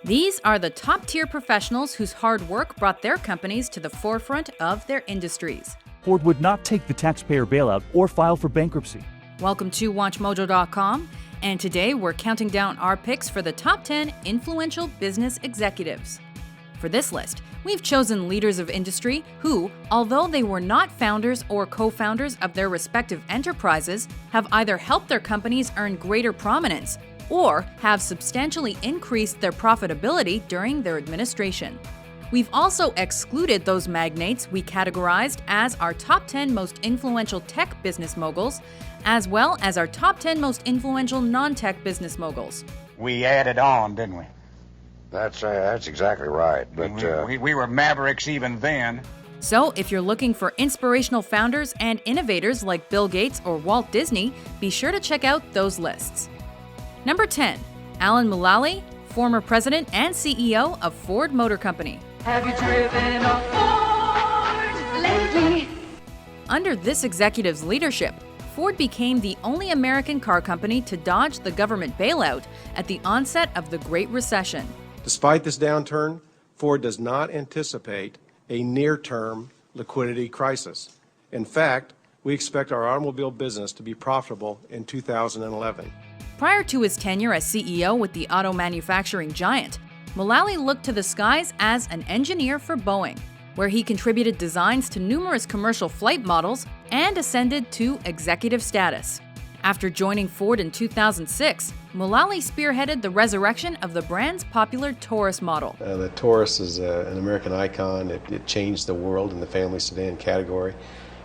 These are the top-tier professionals whose hard work brought their companies to the forefront of their industries. Ford would not take the taxpayer bailout or file for bankruptcy. Welcome to WatchMojo.com, and today we're counting down our picks for the top 10 influential business executives. For this list, we've chosen leaders of industry who, although they were not founders or co-founders of their respective enterprises, have either helped their companies earn greater prominence or have substantially increased their profitability during their administration. We've also excluded those magnates we categorized as our top 10 most influential tech business moguls, as well as our top 10 most influential non-tech business moguls. We added on, didn't we? That's exactly right. But we were mavericks even then. So if you're looking for inspirational founders and innovators like Bill Gates or Walt Disney, be sure to check out those lists. Number 10, Alan Mulally, former president and CEO of Ford Motor Company. Have you driven a Ford lately? Under this executive's leadership, Ford became the only American car company to dodge the government bailout at the onset of the Great Recession. Despite this downturn, Ford does not anticipate a near-term liquidity crisis. In fact, we expect our automobile business to be profitable in 2011. Prior to his tenure as CEO with the auto manufacturing giant, Mulally looked to the skies as an engineer for Boeing, where he contributed designs to numerous commercial flight models and ascended to executive status. After joining Ford in 2006, Mulally spearheaded the resurrection of the brand's popular Taurus model. The Taurus is an American icon. It changed the world in the family sedan category,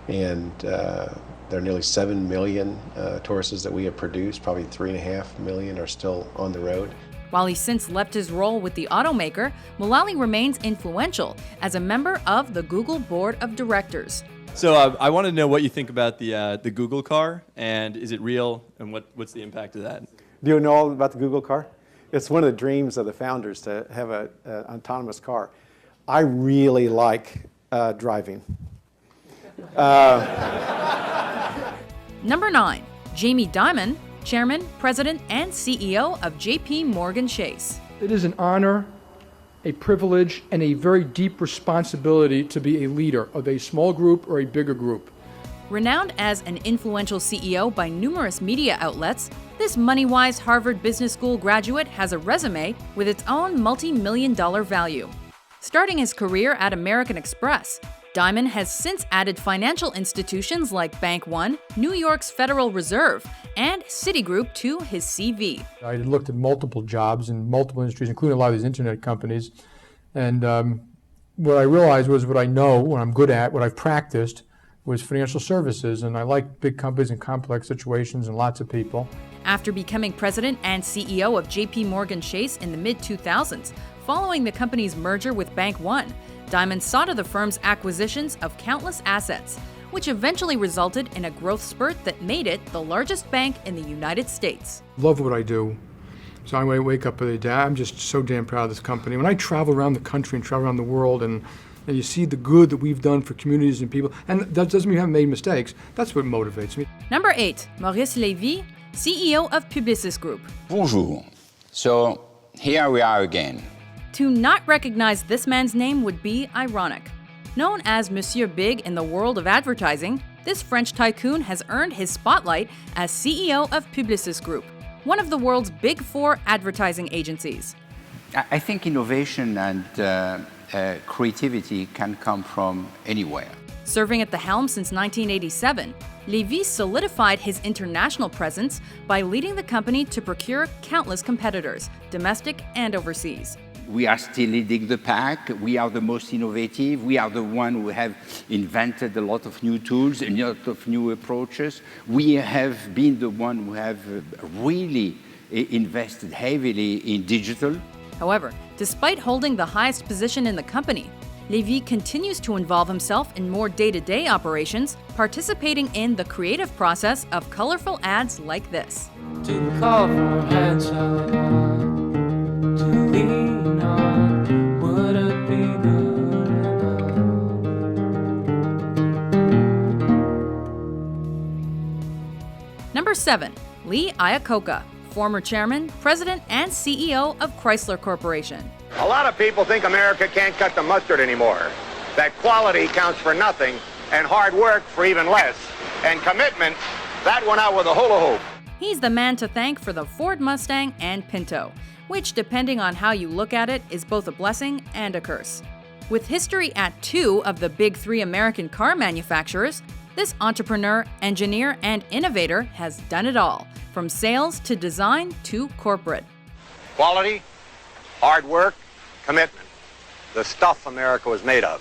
and there are nearly 7 million Tauruses that we have produced. Probably 3.5 million are still on the road. While he's since left his role with the automaker, Mulally remains influential as a member of the Google Board of Directors. So I want to know what you think about the Google car, and is it real, and what's the impact of that? Do you know all about the Google car? It's one of the dreams of the founders to have an autonomous car. I really like driving. Number 9, Jamie Dimon, Chairman, President, and CEO of JP Morgan Chase. It is an honor, a privilege, and a very deep responsibility to be a leader of a small group or a bigger group. Renowned as an influential CEO by numerous media outlets, this money-wise Harvard Business School graduate has a resume with its own multi-million-dollar value. Starting his career at American Express, Dimon has since added financial institutions like Bank One, New York's Federal Reserve, and Citigroup to his CV. I had looked at multiple jobs in multiple industries, including a lot of these internet companies, and what I realized was what I know, what I'm good at, what I've practiced, was financial services, and I like big companies and complex situations and lots of people. After becoming president and CEO of JP Morgan Chase in the mid-2000s, following the company's merger with Bank One, Dimon saw to the firm's acquisitions of countless assets, which eventually resulted in a growth spurt that made it the largest bank in the United States. Love what I do. So I wake up every day, I'm just so damn proud of this company. When I travel around the country and travel around the world and you see the good that we've done for communities and people, and that doesn't mean we haven't made mistakes, that's what motivates me. Number 8, Maurice Levy, CEO of Publicis Group. Bonjour. So here we are again. To not recognize this man's name would be ironic. Known as Monsieur Big in the world of advertising, this French tycoon has earned his spotlight as CEO of Publicis Group, one of the world's big 4 advertising agencies. I think innovation and creativity can come from anywhere. Serving at the helm since 1987, Levy solidified his international presence by leading the company to procure countless competitors, domestic and overseas. We are still leading the pack. We are the most innovative. We are the one who have invented a lot of new tools, a lot of new approaches. We have been the one who have really invested heavily in digital. However, despite holding the highest position in the company, Levy continues to involve himself in more day-to-day operations, participating in the creative process of colorful ads like this. To call for hands up, to lean on, would it be good enough? Number 7, Lee Iacocca, former chairman, president, and CEO of Chrysler Corporation. A lot of people think America can't cut the mustard anymore, that quality counts for nothing and hard work for even less, and commitment, that went out with a hula hoop. He's the man to thank for the Ford Mustang and Pinto, which, depending on how you look at it, is both a blessing and a curse. With history at 2 of the big 3 American car manufacturers, this entrepreneur, engineer, and innovator has done it all, from sales to design to corporate. Quality, hard work, commitment. The stuff America was made of.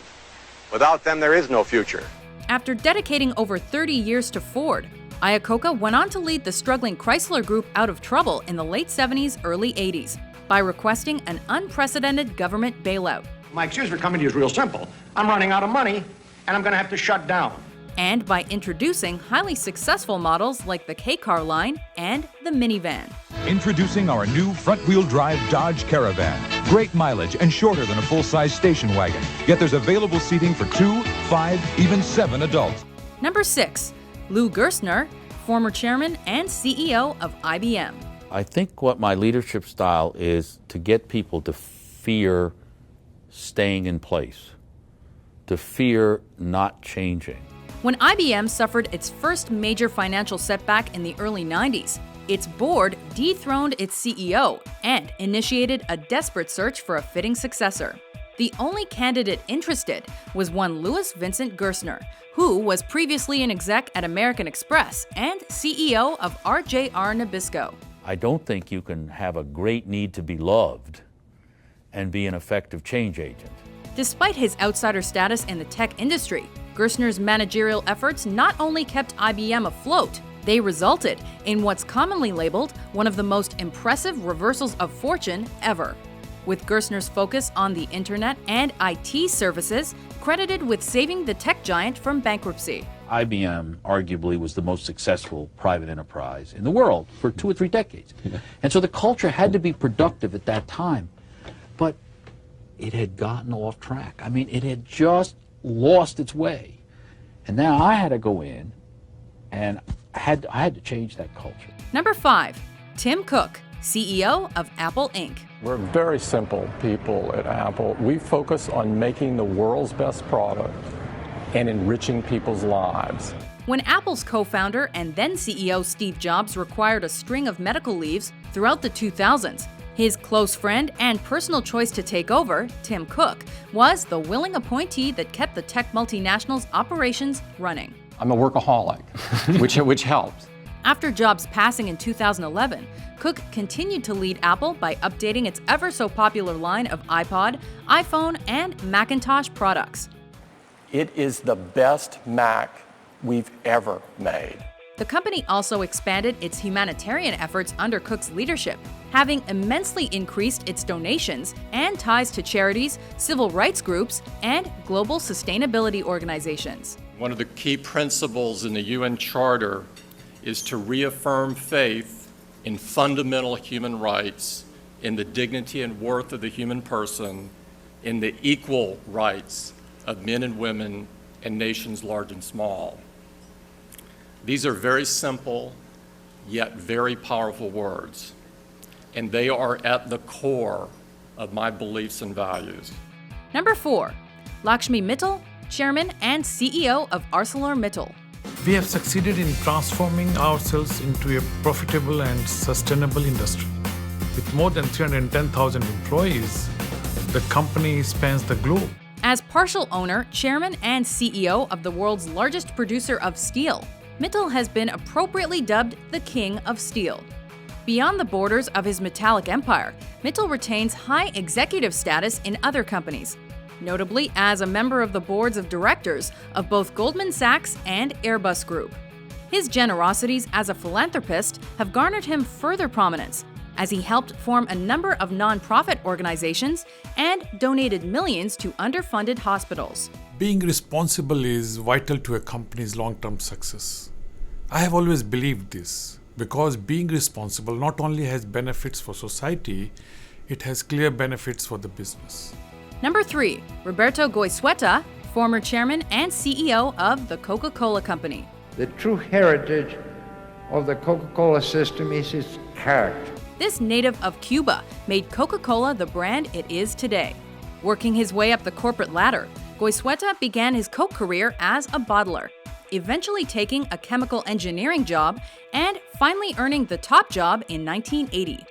Without them, there is no future. After dedicating over 30 years to Ford, Iacocca went on to lead the struggling Chrysler Group out of trouble in the late 70s, early 80s by requesting an unprecedented government bailout. My excuse for coming to you is real simple. I'm running out of money, and I'm going to have to shut down. And by introducing highly successful models like the K-Car line and the minivan. Introducing our new front-wheel drive Dodge Caravan. Great mileage and shorter than a full-size station wagon. Yet there's available seating for 2, 5, even 7 adults. Number 6, Lou Gerstner, former chairman and CEO of IBM. I think what my leadership style is to get people to fear staying in place, to fear not changing. When IBM suffered its first major financial setback in the early 90s, its board dethroned its CEO and initiated a desperate search for a fitting successor. The only candidate interested was one Louis Vincent Gerstner, who was previously an exec at American Express and CEO of RJR Nabisco. I don't think you can have a great need to be loved and be an effective change agent. Despite his outsider status in the tech industry, Gerstner's managerial efforts not only kept IBM afloat, they resulted in what's commonly labeled one of the most impressive reversals of fortune ever. With Gerstner's focus on the internet and IT services, credited with saving the tech giant from bankruptcy. IBM arguably was the most successful private enterprise in the world for 2 or 3 decades. And so the culture had to be productive at that time. But it had gotten off track. I mean, it had just lost its way. And now I had to go in and I had to change that culture. Number 5, Tim Cook, CEO of Apple Inc. We're very simple people at Apple. We focus on making the world's best product and enriching people's lives. When Apple's co-founder and then CEO Steve Jobs required a string of medical leaves throughout the 2000s, his close friend and personal choice to take over, Tim Cook, was the willing appointee that kept the tech multinational's operations running. I'm a workaholic, which helps. After Jobs' passing in 2011, Cook continued to lead Apple by updating its ever-so-popular line of iPod, iPhone, and Macintosh products. It is the best Mac we've ever made. The company also expanded its humanitarian efforts under Cook's leadership, having immensely increased its donations and ties to charities, civil rights groups, and global sustainability organizations. One of the key principles in the UN Charter is to reaffirm faith in fundamental human rights, in the dignity and worth of the human person, in the equal rights of men and women and nations large and small. These are very simple, yet very powerful words, and they are at the core of my beliefs and values. Number 4, Lakshmi Mittal, Chairman and CEO of ArcelorMittal. We have succeeded in transforming ourselves into a profitable and sustainable industry. With more than 310,000 employees, the company spans the globe. As partial owner, chairman, and CEO of the world's largest producer of steel, Mittal has been appropriately dubbed the King of Steel. Beyond the borders of his metallic empire, Mittal retains high executive status in other companies, notably as a member of the boards of directors of both Goldman Sachs and Airbus Group. His generosities as a philanthropist have garnered him further prominence, as he helped form a number of nonprofit organizations and donated millions to underfunded hospitals. Being responsible is vital to a company's long-term success. I have always believed this, because being responsible not only has benefits for society, it has clear benefits for the business. Number 3, Roberto Goizueta, former chairman and CEO of the Coca-Cola Company. The true heritage of the Coca-Cola system is its character. This native of Cuba made Coca-Cola the brand it is today. Working his way up the corporate ladder, Goizueta began his Coke career as a bottler, eventually taking a chemical engineering job and finally earning the top job in 1980.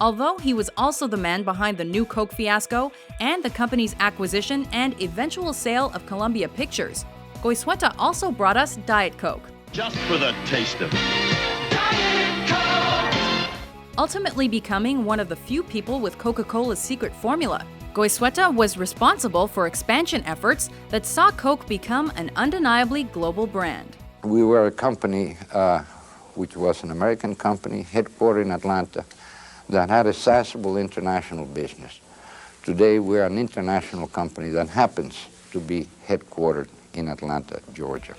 Although he was also the man behind the new Coke fiasco and the company's acquisition and eventual sale of Columbia Pictures, Goizueta also brought us Diet Coke. Just for the taste of it. Ultimately becoming one of the few people with Coca-Cola's secret formula, Goizueta was responsible for expansion efforts that saw Coke become an undeniably global brand. We were a company, which was an American company, headquartered in Atlanta, that had a sizable international business. Today, we're an international company that happens to be headquartered in Atlanta, Georgia.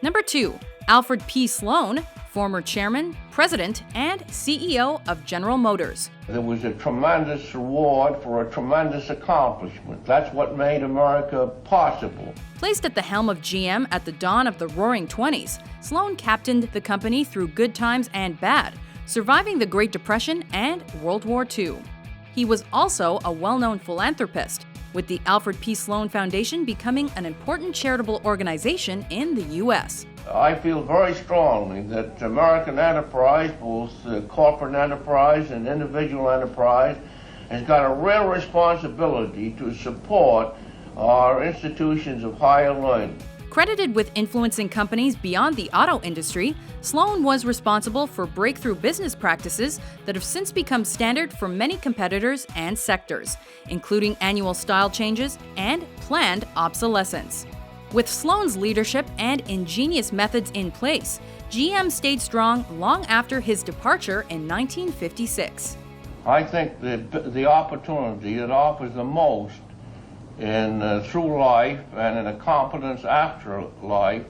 Number 2, Alfred P. Sloan, former chairman, president, and CEO of General Motors. There was a tremendous reward for a tremendous accomplishment. That's what made America possible. Placed at the helm of GM at the dawn of the Roaring '20s, Sloan captained the company through good times and bad, surviving the Great Depression and World War II. He was also a well-known philanthropist, with the Alfred P. Sloan Foundation becoming an important charitable organization in the U.S. I feel very strongly that American enterprise, both corporate enterprise and individual enterprise, has got a real responsibility to support our institutions of higher learning. Credited with influencing companies beyond the auto industry, Sloan was responsible for breakthrough business practices that have since become standard for many competitors and sectors, including annual style changes and planned obsolescence. With Sloan's leadership and ingenious methods in place, GM stayed strong long after his departure in 1956. I think that the opportunity that offers the most in through life and in a competence after life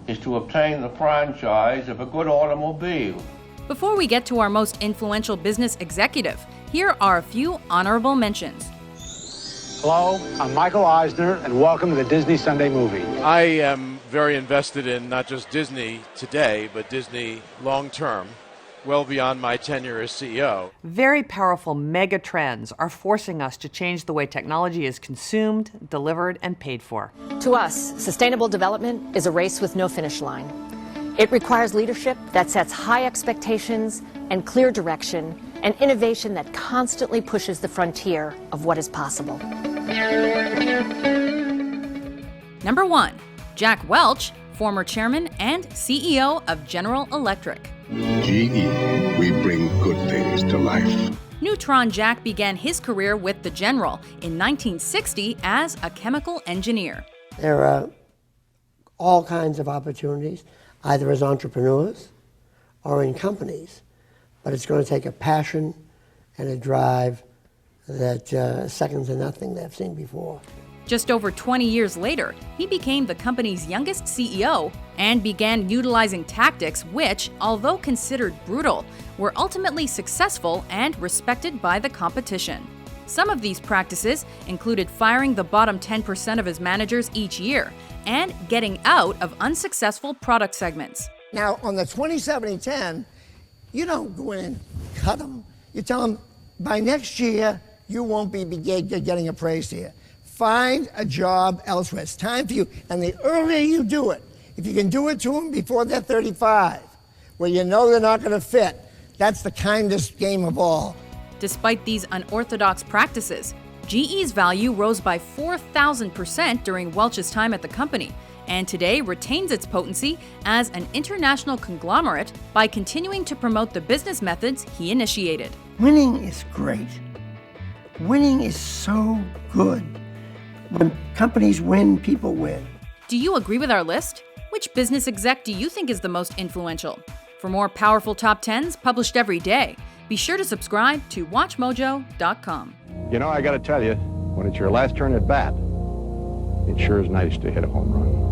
is to obtain the franchise of a good automobile. Before we get to our most influential business executive, here are a few honorable mentions. Hello, I'm Michael Eisner, and welcome to the Disney Sunday Movie. I am very invested in not just Disney today, but Disney long-term, well beyond my tenure as CEO. Very powerful mega trends are forcing us to change the way technology is consumed, delivered, and paid for. To us, sustainable development is a race with no finish line. It requires leadership that sets high expectations and clear direction, and innovation that constantly pushes the frontier of what is possible. Number 1, Jack Welch, former chairman and CEO of General Electric. GE, we bring good things to life. Neutron Jack began his career with the General in 1960 as a chemical engineer. There are all kinds of opportunities, either as entrepreneurs or in companies, but it's going to take a passion and a drive that second to nothing they've seen before. Just over 20 years later, he became the company's youngest CEO and began utilizing tactics which, although considered brutal, were ultimately successful and respected by the competition. Some of these practices included firing the bottom 10% of his managers each year and getting out of unsuccessful product segments. Now, on the 20-70-10, you don't go in and cut them. You tell them, by next year, you won't be getting appraised here. Find a job elsewhere. It's time for you. And the earlier you do it, if you can do it to them before they're 35, where you know they're not going to fit, that's the kindest game of all. Despite these unorthodox practices, GE's value rose by 4,000% during Welch's time at the company, and today retains its potency as an international conglomerate by continuing to promote the business methods he initiated. Winning is great. Winning is so good. When companies win, people win. Do you agree with our list? Which business exec do you think is the most influential? For more powerful top 10s published every day, be sure to subscribe to WatchMojo.com. You know, I got to tell you, when it's your last turn at bat, it sure is nice to hit a home run.